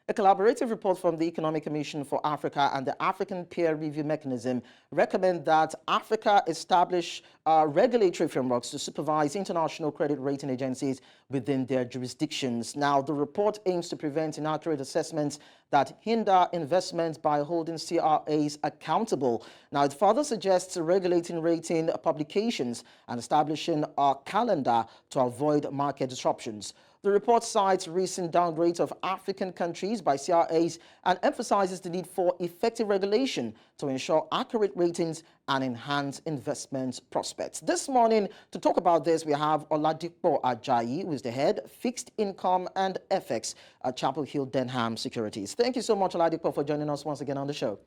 A collaborative report from the Economic Commission for Africa and the African Peer Review Mechanism recommend that Africa establish regulatory frameworks to supervise international credit rating agencies within their jurisdictions. Now, the report aims to prevent inaccurate assessments that hinder investment by holding CRAs accountable. Now, it further suggests regulating rating publications and establishing a calendar to avoid market disruptions. The report cites recent downgrades of African countries by CRAs and emphasizes the need for effective regulation to ensure accurate ratings and enhance investment prospects. This morning, to talk about this, we have Oladipo Ajayi, who is the head, Fixed Income and FX at Chapel Hill Denham Securities. Thank you so much, Oladipo, for joining us once again on the show.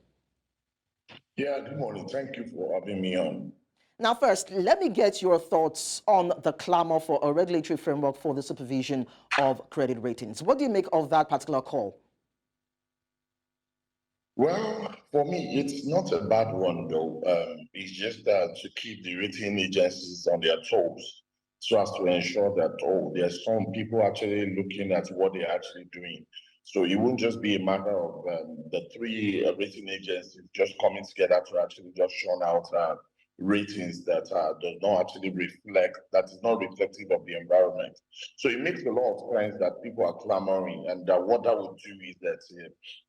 Yeah, good morning. Thank you for having me on. Now, first, let me get your thoughts on the clamor for a regulatory framework for the supervision of credit ratings. What do you make of that particular call? Well, for me, it's not a bad one, though. It's just to keep the rating agencies on their toes so as to ensure that, there's some people actually looking at what they're actually doing. So it won't just be a matter of the three rating agencies just coming together to actually just shun out ratings that does not actually reflect, that is not reflective of the environment. So it makes a lot of sense that people are clamoring, and what that would do is that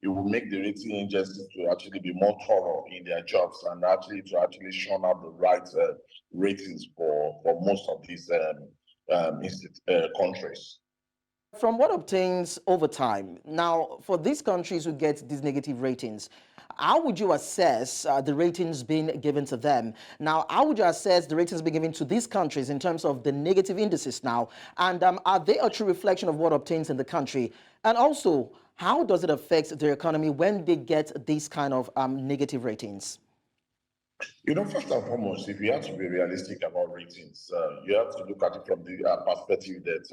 it will make the rating agencies to actually be more thorough in their jobs and actually to actually shun out the right ratings for most of these countries. From what obtains over time, now for these countries who get these negative ratings, how would you assess the ratings being given to them? Now, how would you assess the ratings being given to these countries in terms of the negative indices now? And are they a true reflection of what obtains in the country? And also, how does it affect their economy when they get these kind of negative ratings? First and foremost, if you have to be realistic about ratings, you have to look at it from the perspective that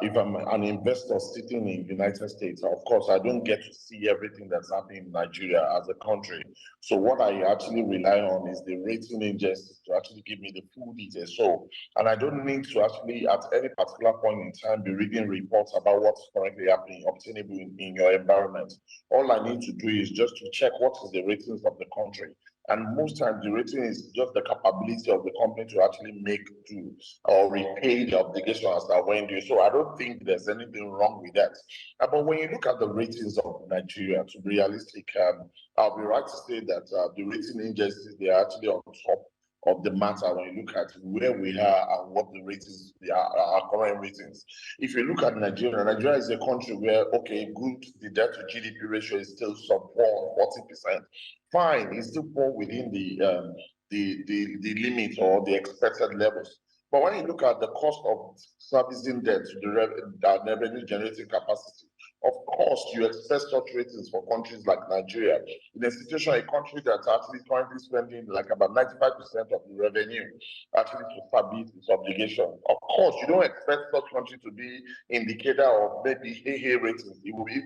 if I'm an investor sitting in the United States, of course, I don't get to see everything that's happening in Nigeria as a country. So what I actually rely on is the rating agencies to actually give me the full details. So, and I don't need to actually, at any particular point in time, be reading reports about what's currently happening, obtainable in your environment. All I need to do is just to check what is the ratings of the country. And most times the rating is just the capability of the company to actually make do or repay the obligation as they're when due. So I don't think there's anything wrong with that. But when you look at the ratings of Nigeria, to be realistic, I'll be right to say that the rating agencies, they are actually on top of the matter when you look at where we are and what the ratings, our current ratings. If you look at Nigeria, Nigeria is a country where, okay, good, the debt to GDP ratio is still sub 40%. Fine, it's still fall within the limit or the expected levels. But when you look at the cost of servicing debt to the revenue generating capacity, of course, you expect such ratings for countries like Nigeria. In a situation, a country that's actually currently spending like about 95% of the revenue actually to service its obligation. Of course, you don't expect such country to be indicator of maybe AA ratings. It will be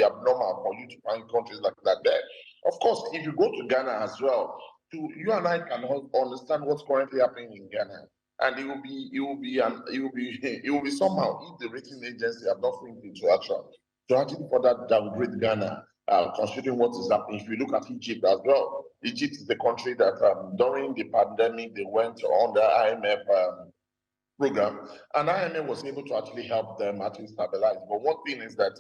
abnormal for you to find countries like that there. Of course, if you go to Ghana as well, you and I can understand what's currently happening in Ghana. And it will be somehow if the rating agency have not think into action to actually further downgrade Ghana, considering what is happening. If you look at Egypt as well, Egypt is the country that during the pandemic they went on the IMF program, and IMF was able to actually help them actually stabilize. But one thing is that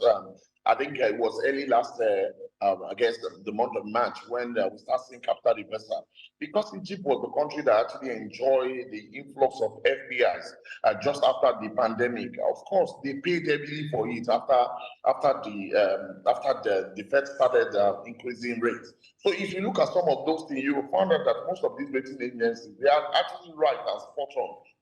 I think it was early last, I guess the month of March when we start seeing capital reversal, because Egypt was the country that actually enjoyed the influx of FPIs just after the pandemic. Of course, they paid heavily for it after the Fed started increasing rates. So if you look at some of those things, you will find out that most of these rating agencies, they are actually right and spot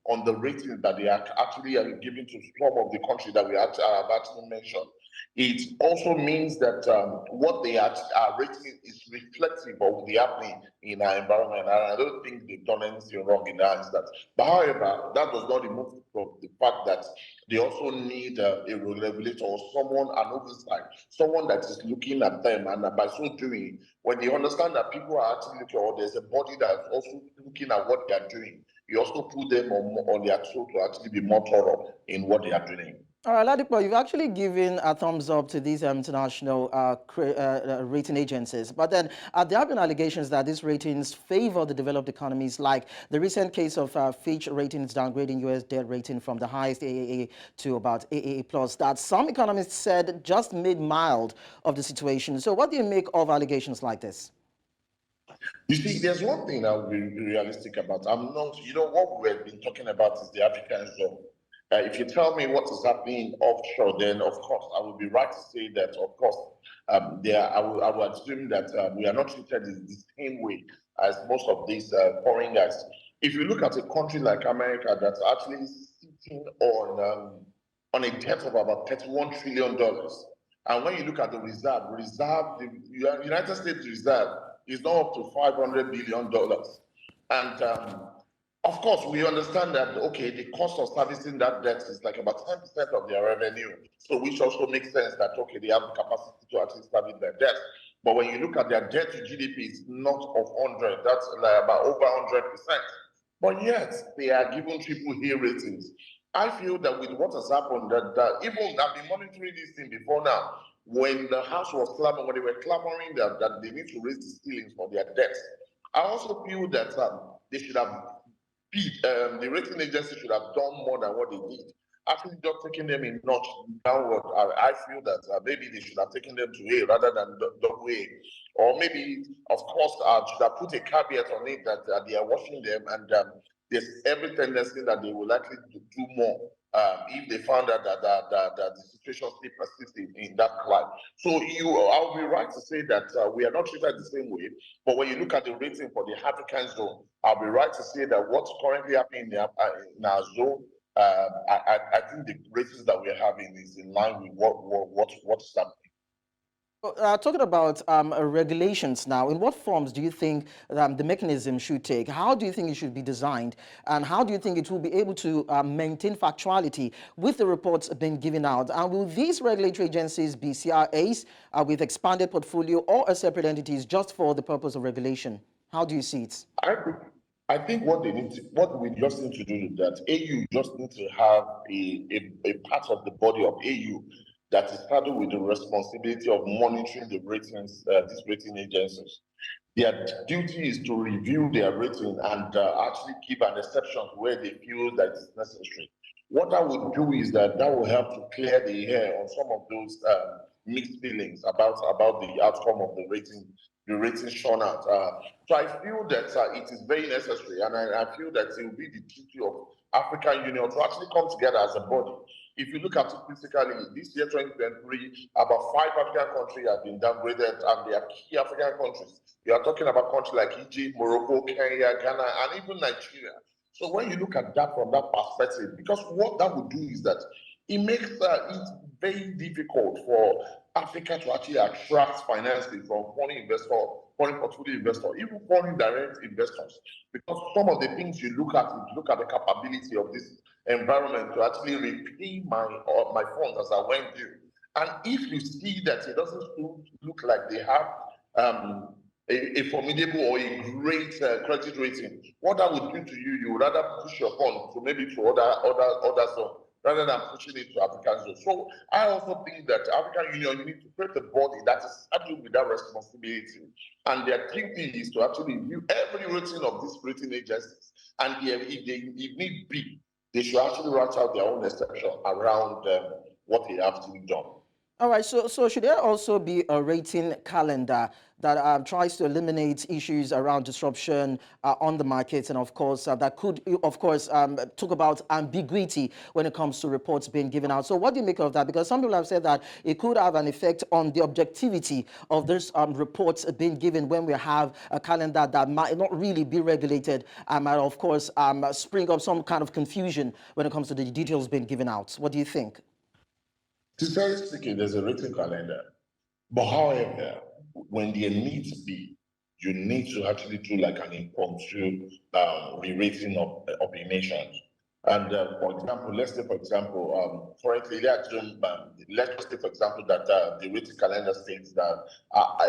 on the ratings that they are actually giving to some of the countries that we have actually mentioned. It also means that what they are rating is reflective of the happening in our environment. And I don't think they've done anything wrong in that instance. But however, that does not remove from the fact that they also need a regulator or someone, an oversight, someone that is looking at them. And by so doing, when they understand that people are actually looking, or there's a body that's also looking at what they are doing, you also put them on their toes to actually be more thorough in what they are doing. All right, Oladipo, you've actually given a thumbs up to these international rating agencies, but then there have been allegations that these ratings favor the developed economies, like the recent case of Fitch Ratings downgrading U.S. debt rating from the highest AAA to about AAA plus, that some economists said just made mild of the situation. So what do you make of allegations like this? You see, there's one thing I will be realistic about. I'm not, what we've been talking about is the African zone. If you tell me what is happening offshore, then of course I will be right to say that, of course, I will assume that we are not treated in the same way as most of these foreign guys. If you look at a country like America that's actually sitting on a debt of about $31 trillion, and when you look at the the United States reserve is now up to $500 billion. And of course, we understand that, okay, the cost of servicing that debt is like about 10% of their revenue. So which also makes sense that, okay, they have the capacity to actually service their debt. But when you look at their debt to GDP, it's not of 100, that's like about over 100%. But yet, they are given triple A ratings. I feel that with what has happened, that even I've been monitoring this thing before now, when the House was clamoring, when they were clamoring that they need to raise the ceilings for their debts, I also feel that they should have the rating agency should have done more than what they did. Actually, just taking them a notch downward, I feel that maybe they should have taken them to A rather than double A. Or maybe, of course, should have put a caveat on it that they are watching them and there's every tendency that they will likely do more if they found out that the situation still persists in that climb. So I'll be right to say that we are not treated the same way. But when you look at the rating for the African zone, I'll be right to say that what's currently happening in our zone, I think the ratings that we're having is in line with what's happening. Talking about regulations now, in what forms do you think the mechanism should take? How do you think it should be designed? And how do you think it will be able to maintain factuality with the reports being given out? And will these regulatory agencies be CRAs with expanded portfolio or separate entities just for the purpose of regulation? How do you see it? I think what we just need to do is that AU just need to have a part of the body of AU that is started with the responsibility of monitoring the ratings, these rating agencies. Their duty is to review their rating and actually give an exception where they feel that it's necessary. What that would do is that will help to clear the air on some of those mixed feelings about the outcome of the rating shown out. So I feel that it is very necessary, and I feel that it will be the duty of African Union to actually come together as a body. If you look at it physically, this year 2023, about 5 African countries have been downgraded, and they are key African countries. We are talking about countries like Egypt, Morocco, Kenya, Ghana, and even Nigeria. So when you look at that from that perspective, because what that would do is that it makes it very difficult for Africa to actually attract financing from foreign portfolio investors, even foreign direct investors. Because some of the things you look at the capability of this environment to actually repay my funds as I went due. And if you see that it doesn't look like they have a formidable or a great credit rating, what that would do to you, you would rather push your funds to maybe to other zones rather than pushing it to African zone. So I also think that African Union, you need to create a body that is actually with that responsibility. And their duty is to actually review every rating of these rating agencies. And if need be, they should actually write out their own exception around what they have to be done. All right, so should there also be a rating calendar that tries to eliminate issues around disruption on the markets, and of course that could, of course, talk about ambiguity when it comes to reports being given out? So what do you make of that? Because some people have said that it could have an effect on the objectivity of these reports being given when we have a calendar that might not really be regulated and might, of course, spring up some kind of confusion when it comes to the details being given out. What do you think? Sincerely speaking, there's a written calendar. But however, when there needs to be, you need to actually do like an impromptu re-rating of emissions. And for example, let's say, for example, currently, let's say, for example, that the rating calendar states that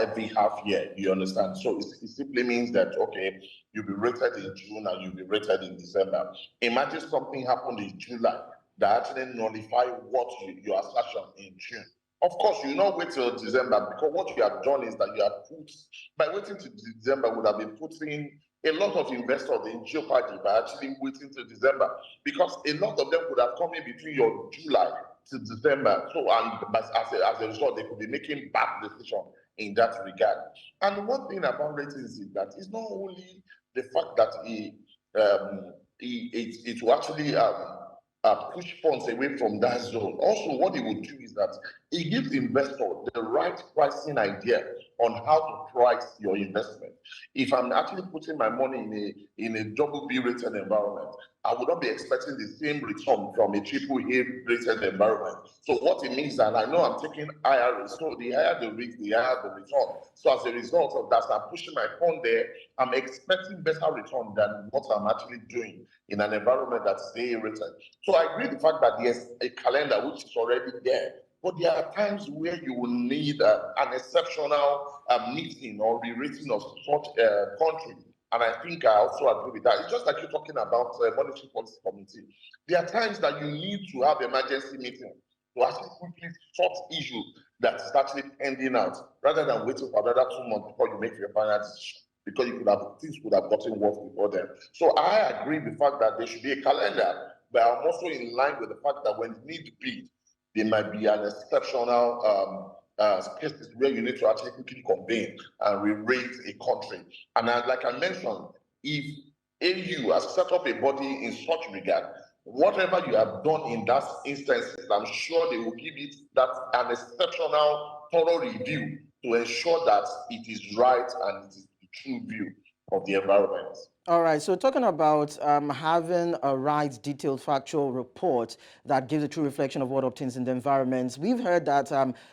every half year, you understand? So it simply means that, okay, you'll be rated in June and you'll be rated in December. Imagine something happened in July that actually nullify what your assertion in June. Of course, you not wait till December, because what you have done is that you have put, by waiting to December, would have been putting a lot of investors in jeopardy by actually waiting till December, because a lot of them would have come in between your July to December. So, and as a result, they could be making bad decisions in that regard. And one thing about ratings is that it's not only the fact that it will actually push funds away from that zone. Also, what it would do is that it gives investors the right pricing idea on how to price your investment. If I'm actually putting my money in a double B rated environment, I would not be expecting the same return from a triple A rated environment. So what it means that I know I'm taking higher risk. So the higher the risk, the higher the return. So as a result of that, I'm pushing my fund there. I'm expecting better return than what I'm actually doing in an environment that's A rated. So I agree with the fact that there's a calendar which is already there. But there are times where you will need an exceptional meeting or re-rating of such a country. And I think I also agree with that. It's just like you're talking about monetary policy committee. There are times that you need to have emergency meeting to actually quickly sort issues that's actually pending out, rather than waiting for another 2 months before you make your final decision, because things could have gotten worse before then. So I agree with the fact that there should be a calendar, but I'm also in line with the fact that when need be, there might be an exceptional cases where you need to actually quickly convene and re-rate a country. And like I mentioned, if AU has set up a body in such regard, whatever you have done in that instance, I'm sure they will give it that an exceptional thorough review to ensure that it is right and it is the true view of the environment. All right, so talking about having a right detailed factual report that gives a true reflection of what obtains in the environment, we've heard that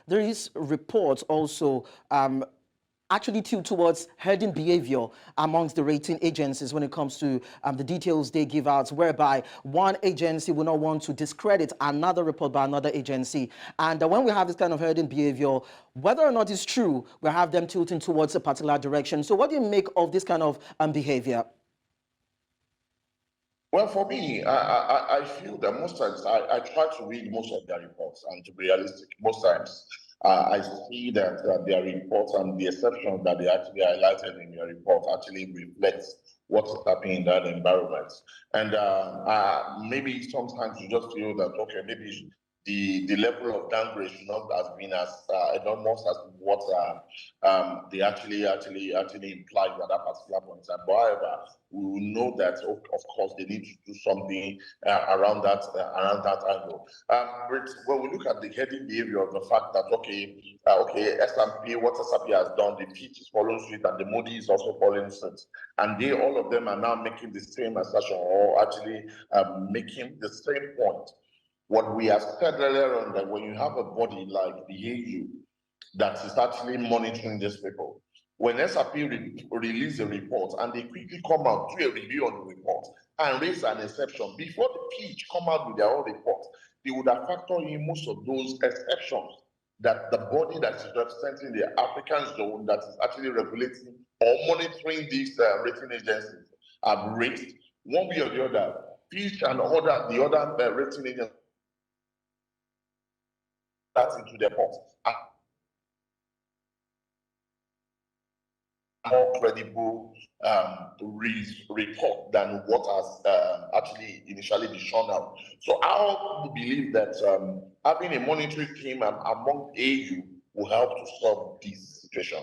there is reports also actually tilt towards herding behavior amongst the rating agencies when it comes to the details they give out, whereby one agency will not want to discredit another report by another agency. And when we have this kind of herding behavior, whether or not it's true, we have them tilting towards a particular direction. So what do you make of this kind of behavior? Well, for me, I feel that most times I try to read most of their reports, and to be realistic, most times I see that their reports and the exceptions that they actually highlighted in their report actually reflects what's happening in that environment. And maybe sometimes you just feel that, okay, maybe the level of downgrade should not have been as enormous as what they actually implied at that particular point in time. But however, we will know that of course they need to do something around that angle. When we look at the heading behavior of the fact that okay, S&P, what S&P has done, the Fitch is following suit and the Moody is also following suit, and all of them are now making the same assertion, or actually making the same point. What we have said earlier on, that when you have a body like the AU that is actually monitoring these people, when S&P release a report and they quickly come out, do a review on the report and raise an exception, before the Fitch come out with their own report, they would have factored in most of those exceptions that the body that is representing the African zone that is actually regulating or monitoring these rating agencies have raised. One way or the other, Fitch and the other rating agencies into their pot. More credible report than what has actually initially been shown out. So I believe that having a monitoring team among AU will help to solve this situation.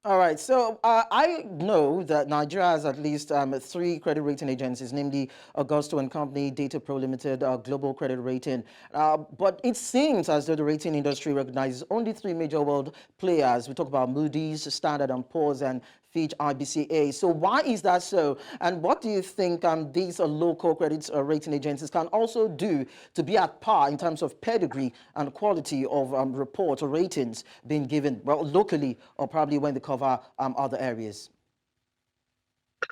All right, so I know that Nigeria has at least 3 credit rating agencies, namely Augusto and Company, Data Pro Limited, Global Credit Rating. But it seems as though the rating industry recognizes only 3 major world players. We talk about Moody's, Standard & Poor's, and Fitch IBCA. So why is that so? And what do you think these local credit rating agencies can also do to be at par in terms of pedigree and quality of reports or ratings being given, well, locally or probably when they cover other areas?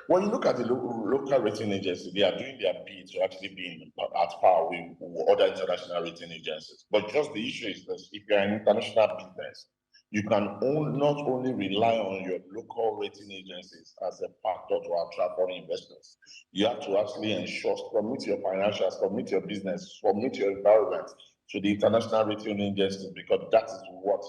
When you look at the local rating agencies, they are doing their bit to actually be at par with other international rating agencies. But just the issue is that if you're an international business, you can not only rely on your local rating agencies as a factor to attract foreign investors. You have to actually ensure, submit your financials, submit your business, submit your environment to the international rating agencies, because that is what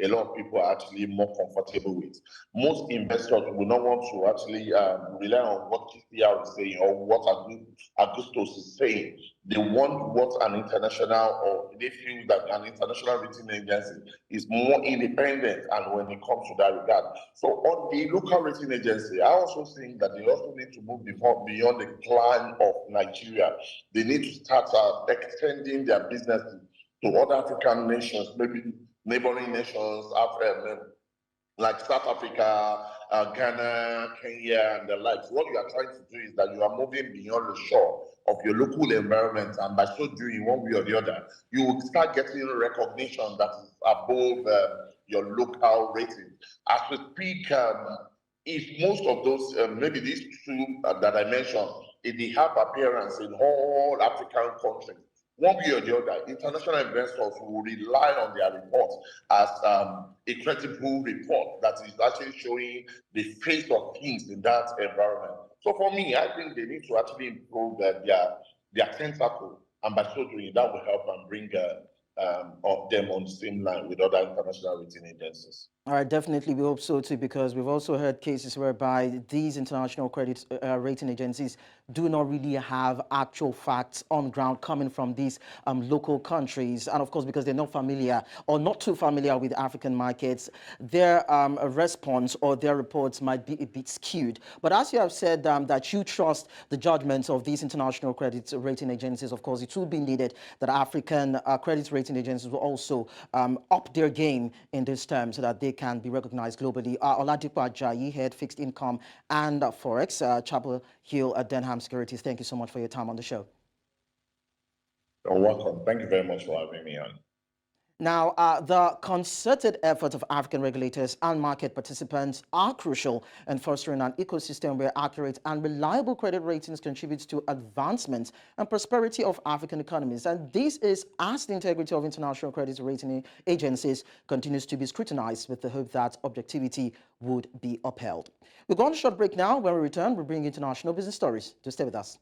a lot of people are actually more comfortable with. Most investors will not want to actually rely on what KPR is saying or what Augustus is saying. They want what an international, or they feel that an international rating agency is more independent, and when it comes to that regard. So on the local rating agency, I also think that they also need to move beyond the clan of Nigeria. They need to start extending their business to other African nations, maybe neighboring nations, like South Africa, Ghana, Kenya, and the likes. What you are trying to do is that you are moving beyond the shore of your local environment, and by so doing, one way or the other, you will start getting recognition that is above your local rating. As we speak, if most of those, maybe these two that I mentioned, if they have appearance in all African countries, one way or the other, international investors will rely on their report as a credible report that is actually showing the face of things in that environment. So for me, I think they need to actually improve their tentacle, and by so doing, that will help and bring of them on the same line with other international rating agencies. All right, definitely we hope so too, because we've also heard cases whereby these international credit rating agencies do not really have actual facts on ground coming from these local countries. And of course, because they're not familiar or not too familiar with African markets, their response or their reports might be a bit skewed. But as you have said that you trust the judgments of these international credit rating agencies, of course, it will be needed that African credit rating agencies will also up their game in this term so that they can be recognized globally. Oladipo Ajayi, Head Fixed Income and Forex, Chapel Hill at Denham Securities. Thank you so much for your time on the show. You're welcome. Thank you very much for having me on. Now, the concerted efforts of African regulators and market participants are crucial in fostering an ecosystem where accurate and reliable credit ratings contribute to advancement and prosperity of African economies. And this is as the integrity of international credit rating agencies continues to be scrutinized, with the hope that objectivity would be upheld. We'll go on a short break now. When we return, we'll bring international business stories. Do stay with us.